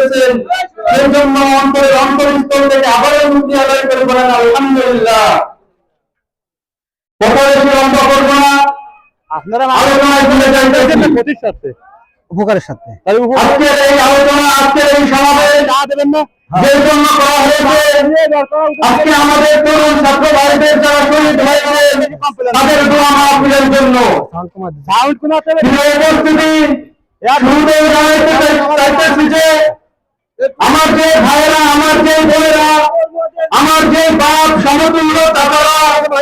করেছেন, সেই জন্য অন্তরস্থল থেকে আবারও মুক্তি আদায় করে বলেন আলহামদুলিল্লাহ। কথা বেশি লম্বা করবো না, আপনারা আলোচনায় চলে যাইতেছি ক্ষতির সাথে উপকারের সাথে। আজকের এই আলোচনা, আজকের এই সমাবেশ দেবেন না যে জন্য করা হয়েছে, আজকে আমাদের তরুণ ছাত্র ভাইদের যারা শহীদ হয়েছে তাদের দোয়া মাহফিলের জন্য উপস্থিতি শুরুতেই চাইতেছি যে আমার যে ভাইয়েরা, আমার যে বোনেরা, আমার যে বাপ সমতুল্য দাদারা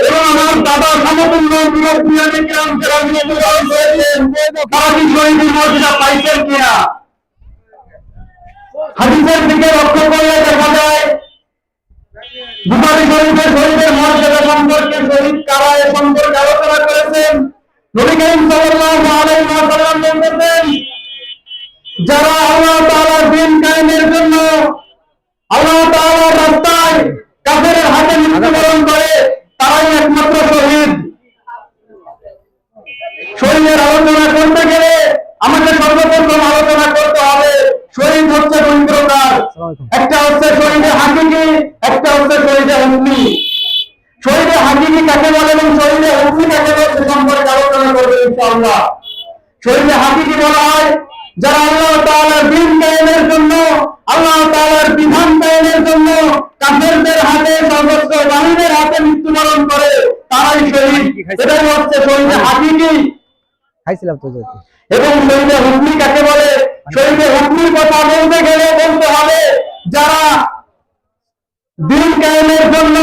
এবং আমার দাদা সমতুল্য তারা কি শহীদের মর্যাদা পাইছেন কিনা? হাদিসের দিকে লক্ষ্য করলে দেখা যায় বুখারী শরীফে শহীদের মর্যাদা সম্পর্কে শহীদ কারা এ সম্পর্কে আলোচনা করেছেন। নবী করিম সাল্লাল্লাহু আলাইহি ওয়াসাল্লাম বলেছেন, যারা আল্লাহ তাআলার দ্বীন কায়েমের জন্য আল্লাহ তাআলার রাস্তায় কাফেরের হাতে মৃত্যুবরণ করে তারাই একমাত্র শহীদ। শহীদের আলোচনা করতে গেলে আমাকে সর্বপ্রথম আলোচনা করতে হবে শহীদ হচ্ছে দুই প্রকার, একটা হচ্ছে শহীদে হাকিকি, একটা হচ্ছে শহীদে হুকমি। শহীদে হাকিকি কাকে বলে এবং শহীদে হুকমি কাকে বলে সে সম্পর্কে আলোচনা করবে ইনশাআল্লাহ। শহীদে হাকিকি বলা হয় যারা আল্লাহ তাআলার দ্বীন কায়েমের জন্য, আল্লাহ তাআলার বিধান কায়েমের জন্য কাফেরদের হাতে, সর্বস্ব বাহিনীর হাতে মৃত্যুবরণ করে তারাই শহীদ। এটাই হচ্ছে শহীদে হাকিকি। খাইছিলাম তো এবং শহীদে হুকমি কাকে বলে? শহীদে হুকমির কথা বলতে গেলে বলতে হবে যারা দ্বীন কায়েমের জন্য,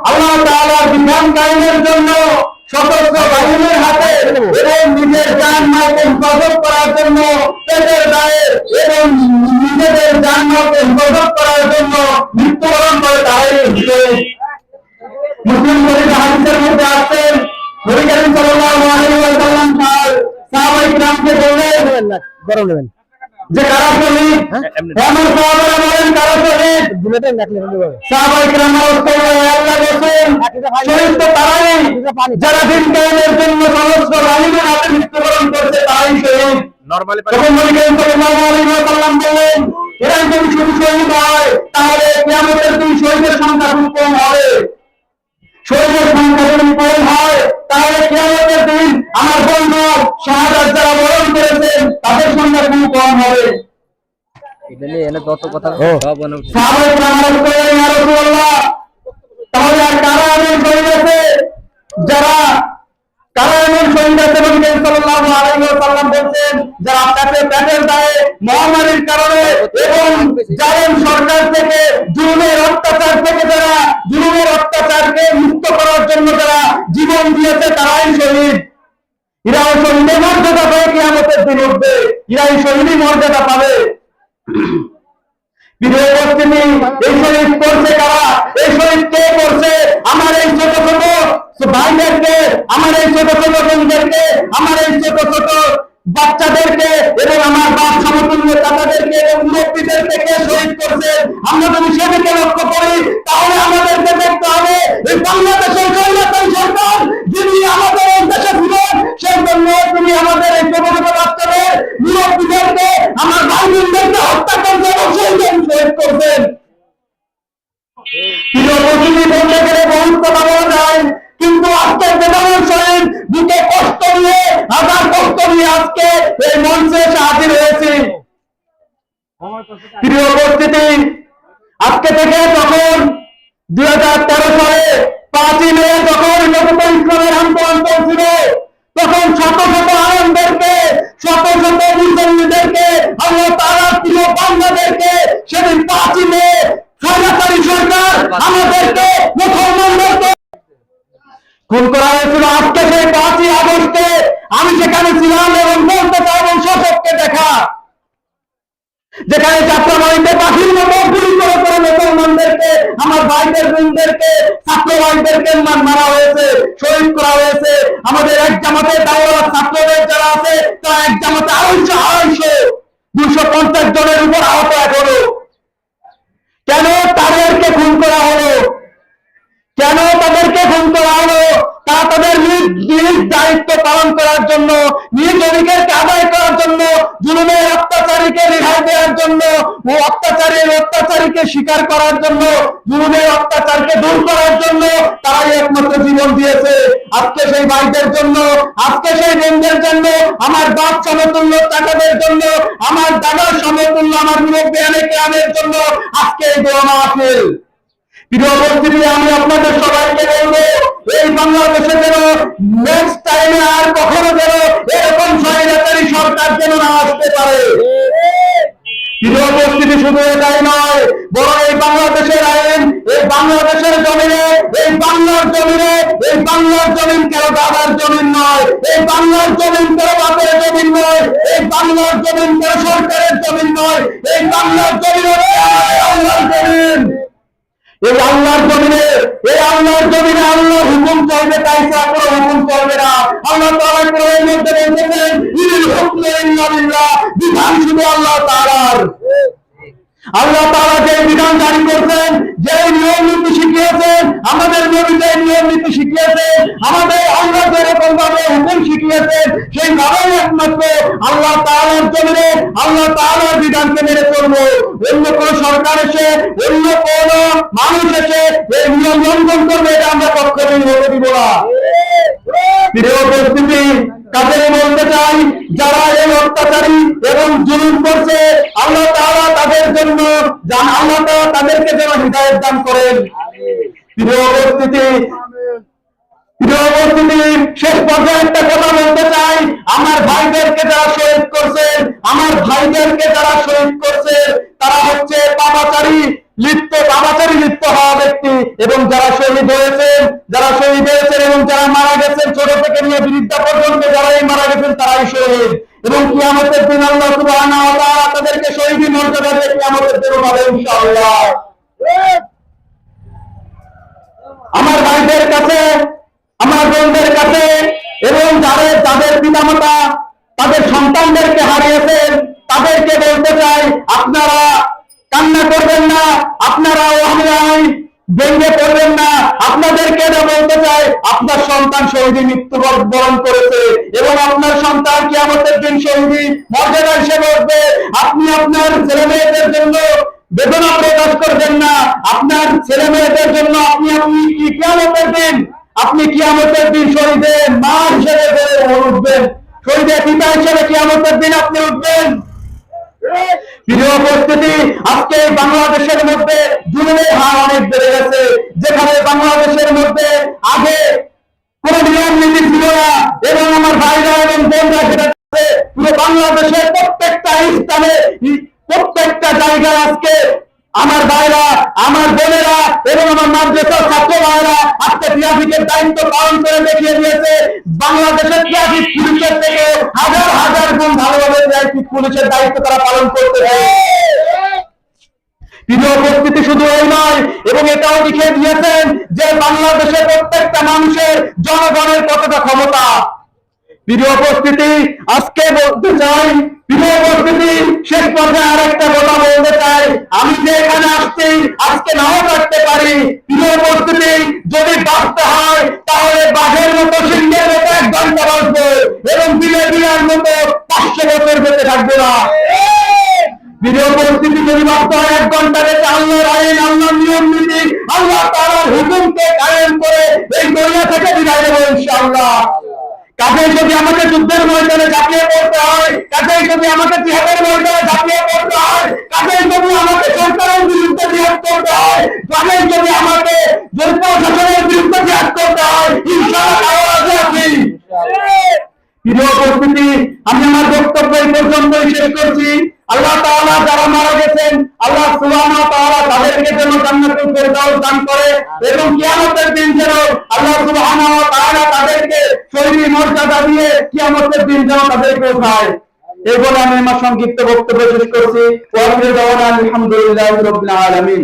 আল্লাহ তাআলার বিধান কায়েমের জন্য সশস্ত্র বাহিনীর হাতে এবং নিজের জান মালকে হেফাজত করার জন্য, পেটের দায়ে এবং নিজেদের জান মালকে হেফাজত করার জন্য মৃত্যুবরণ করে তারাই শহীদ। মুসলিম শরীফে হাদিসের মধ্যে আসছেন নবী করিম সাল্লাল্লাহু আলাইহি ওয়াসাল্লাম সাহাবায়ে কিরামকে বললেন গরম নেবেন যে কারা শহীদ? এমন সাহাবারা বলেন কারা শহীদ? সাহাবায়ে কিরাম আল্লাহ বলেন শহীদ তো তারাই যারা দ্বীন কায়েমের জন্য সশস্ত্র বাহিনীর হাতে মৃত্যুবরণ করছে, তারাই শহীদ। তখন নবী করিম সাল্লাল্লাহু আলাইহি ওয়াসাল্লাম বললেন এরা যদি শুধু শহীদ হয় তাহলে কিয়ামতের দিন শহীদের সংখ্যা খুব কম হবে। শহীদের সংখ্যা যদি কম হয় তাহলে কিয়ামতের দিন আমার বন্ধু শাহাদাত যারা বরণ করেছেন তাদের সংখ্যা খুব কম হবে। সাহাবায়ে কেরাম বললেন ইয়া রাসূলুল্লাহ, তাহলে আর কারা এমন শহীদ আছে? যারা কারা এমন শহীদ আছে? নবী করিম সাল্লাল্লাহু আলাইহি ওয়াসাল্লাম বলেন যারা পেটের দায়ে মহামারীর কারণে এবং জালেম সরকার থেকে জুলুমের অত্যাচার থেকে যারা জুলুমের অত্যাচারকে মুক্ত করার জন্য যারা জীবন দিয়েছে তারাই শহীদ। এরাও শহীদের মর্যাদা পাবে, কিয়ামতের দিন উঠবে, এরাই শহীদি মর্যাদা পাবে। এই শহীদ করছে কারা? এই শহীদ কে করছে? আমার এই ছোট ছোট ভাইদেরকে, আমার এই ছোট ছোট বোনদেরকে, আমার এই ছোট ছোট বাচ্চাদেরকে এবং আমার বাপ সমতুল্য দাদাদেরকে এবং মুরব্বীদেরকে কে শহীদ করছে? আমরা যদি সেদিকে লক্ষ্য করি তাহলে আমাদেরকে দেখতে হবে এই বাংলাদেশের স্বৈরাচারী সরকার যিনি আমাদের এই দেশে ছিলেন, সেই জন্য তিনি আমাদের এই ছোট ছোট বাচ্চাদের, মুরব্বীদেরকে, আমার ভাই বোনদেরকে হত্যা করছে এবং শহীদ করছেন। বলতে গেলে বহুত কথা বলা যায়, কিন্তু আজকের বেদনের শহীদ বুকে কষ্ট নিয়ে, হাজার কষ্ট নিয়ে আজকে এই মঞ্চে এসে হাজির হয়েছি। প্রিয় উপস্থিতি, আজকে থেকে যখন 2013 সালে 5ই মে যখন নতুন ইসলামের আন্দোলন চলছিল, তখন শত শত আলেমদেরকে, শত শত মুসল্লিদেরকে, আল্লাহ তাআলার প্রিয় বান্দাদেরকে সেদিন 5ই মে স্বৈরাচারী সরকার আমাদেরকে মুসলমানদেরকে খুন করা হয়েছিল। আজকে সেই 5ই আগস্টে আমি সেখানে ছিলাম এবং বলতে চাই এবং শোষককে দেখা, যেখানে যাত্রাবাড়িতে পাখির মতো গুলি করে করে মুসলমানদেরকে, আমার ভাইদের বোনদেরকে, ছাত্র ভাইদেরকে মারা হয়েছে, শহীদ করা হয়েছে। আমাদের এক জামাতে দাওয়াত ছাত্রদের যারা আছে তারা এক জামাতে 250 জনের উপর আহত এখনো। কেন তাদেরকে খুন করা হলো? কেন তাদেরকে খুন করা হলো? তারা তাদের নিজ নিজ দায়িত্ব পালন করার জন্য, নিজ অধিকারকে আদায় করার জন্য, জুলুমের অত্যাচারীকে রেহাই দেওয়ার জন্য, ও অত্যাচারীকে স্বীকার করার জন্য, জুলুমের অত্যাচারকে দূর করার জন্য তারাই একমাত্র জীবন দিয়েছে। আজকে সেই ভাইদের জন্য, আজকে সেই বোনদের জন্য, আমার বাপ সমতুল্য টাকাদের জন্য, আমার দাদার সমতুল্য আমার মুরব্বিয়ানে কেরামের জন্য আজকে এই দোয়া মাহফিল। প্রিয় উপস্থিতি, আমি আপনাদের সবাইকে বলবো, এই বাংলাদেশে যেন নেক্সট টাইমে আর কখনো যেন এরকম স্বৈরাচারী সরকার যেন না আসতে পারে। প্রিয় উপস্থিতি, শুধু এটাই নয়, বরং এই বাংলাদেশের আইন, এই বাংলাদেশের জমিনে, এই বাংলার জমিনে, এই বাংলার জমিন কেন দাদার জমিন নয়, এই বাংলার জমিন কেন বাপের জমিন নয়, এই বাংলার জমিন কেন সরকারের জমিন নয়, এই বাংলার জমিন হচ্ছে আল্লাহর জমিন। এই আল্লাহর জমিনে, এই আল্লাহর জমিনে আল্লাহর হুকুম চলবে, তাই কোনো হুকুম চলবে না। আল্লাহ তাআলা কোরআনের মধ্যে বলেছেন, ইনিল হুকমু ইল্লা লিল্লাহ, বিধান শুধু আল্লাহ তাআলার। আল্লাহ তাআলা যে বিধান জারি করছেন, যে নিয়ম নীতি শিখিয়েছেন, আমাদের নবী যে নিয়ম নীতি শিখিয়েছেন, আমাদের আল্লাহ যেরকম ভাবে হুকুম শিখিয়েছেন, সেইভাবেই একমাত্র আল্লাহ তাআলার জমিনে আল্লাহ তাআলার বিধানকে মেনে চলবো। অন্য কোন সরকার এসে, অন্য কোন মানুষ এসে এই নিয়ম লঙ্ঘন করবে, এটা আমরা কখনোই হতে দিব না। প্রিয় উপস্থিতি, কাজে বলতে চাই, যারা এই অত্যাচারী এবং জুলুম করছে, আল্লাহ তাআলা তাদের জন্য, আল্লাহ তাআলা তাদেরকে যেন হিদায়াত দান করেন। প্রিয় উপস্থিতি, শেষ পর্যায়ে একটা কথা বলতে চাই, আমার ভাইদেরকে যারা শহীদ করছেন, আমার ভাইদেরকে যারা শহীদ করছেন, তারা হচ্ছে পাপাচারী লিপ্ত হওয়া ব্যক্তি, এবং যারা শহীদ হয়েছেন, এবং যারা মারা গেছেন, ছোট থেকে নিয়ে বৃদ্ধা পর্যন্ত যারাই মারা গেছেন তারাই শহীদ। এবং কিয়ামতের দিন আল্লাহ সুবহানাহু ওয়া তাআলা তাদেরকে শহীদ মর্যাদা দিয়ে কিয়ামতের দিন পাবে ইনশাআল্লাহ। আমার ভাইদের কাছে, আমার বোনদের কাছে, এবং যাদের পিতামাতা তাদের সন্তানদেরকে হারিয়েছেন, তাদেরকে বলতে চাই, আপনারা কান্না করবেন না, আপনারা অন্যায় ভেঙে পড়বেন না। আপনাদেরকে বলতে চাই, আপনার সন্তান শহীদে মৃত্যুবরণ করেছে, এবং আপনার সন্তান কিয়ামতের দিন শহীদী মর্যাদা হিসেবে উঠবে। আপনি আপনার ছেলে মেয়েদের জন্য বেদনা প্রকাশ করবেন না, আপনার ছেলে মেয়েদের জন্য আপনি কিয়ামতের দিন শহীদের মা হিসেবে উঠবেন, শহীদের পিতা হিসেবে কিয়ামতের দিন আপনি উঠবেন। প্রিয় উপস্থিতি, আজকে বাংলাদেশের মধ্যে জুলুমের হার অনেক বেড়ে গেছে। যেখানে বাংলাদেশের মধ্যে আগে কোন নিয়ম নীতি ছিল না, এবং আমার ভাইরা এবং বোনরা সেটা পুরো বাংলাদেশের প্রত্যেকটা স্থানে, প্রত্যেকটা জায়গায় আজকে আমার ভাইরা, আমার বোনেরা এবং আমার মাদ্রাসার ছাত্র ভাইরা আজকে ট্রাফিকের দায়িত্ব পালন করে দেখিয়ে দিয়েছে। বাংলাদেশের ট্রাফিক পুলিশের থেকে হাজার হাজার গুণ ভালোভাবে ট্রাফিক পুলিশের দায়িত্ব তারা পালন করতেছে। প্রিয় উপস্থিতি, শুধু এই নয়, এবং এটাও দেখিয়ে দিয়েছেন যে বাংলাদেশের প্রত্যেকটা মানুষের, জনগণের কতটা ক্ষমতা। প্রিয় উপস্থিতি, আজকে বলতে চাই, প্রিয় উপস্থিতি, শেষ পর্যায়ে আরেকটা কথা বলতে চাই, আমি যে এখানে আসছি আজকে নাও থাকতে পারি। প্রিয় উপস্থিতি, যদি বাঁচতে হয় তাহলে বাঘের মতো, সিংহের মতো 1 ঘন্টা বাঁচবো, এবং বিলের মতো 500 বছর বেঁচে থাকবে না। প্রিয় উপস্থিতি, যদি বাঁচতে হয় 1 ঘন্টা বেঁচে আল্লাহর আইন, আল্লাহর নিয়ম নীতি, আল্লাহ তাআলার হুকুমকে কায়েম করে এই দুনিয়া থেকে বিদায় নেব ইনশাআল্লাহ। কাজেই যদি আমাকে যুদ্ধের ময়দানে ঝাঁপিয়ে পড়তে হয়, কাজেই যদি আমাকে জিহাদের ময়দানে ঝাঁপিয়ে পড়তে হয়, কাজেই যদি আমাকে সরকারের বিরুদ্ধে জিহাদ করতে হয়, কাজেই যদি আমাকে প্রশাসনের বিরুদ্ধে জিহাদ করতে হয়, ইনশাআল্লাহ রাজি আছি। প্রিয় উপস্থিতি, আমি আমার বক্তব্য এই পর্যন্তই শেষ করছি। আল্লাহ তাআলা যারা মারা গেছেন, আল্লাহ সুবহানাহু ওয়া তাআলা তাদেরকে যেন জান্নাতুল ফেরদাউস দান করে, এবং কিয়ামতের দিন যেন আল্লাহ সুবহানাহু ওয়া তাআলা তাদেরকে শহীদ মর্যাদা দিয়ে কিয়ামতের দিন যেন তাদেরকে উঠায়। এই বলে আমি আমার সংক্ষিপ্ত বক্তব্য শেষ করছি। ওয়া আখিরু দাওয়ানা আলহামদুলিল্লাহি রাব্বিল আলামিন।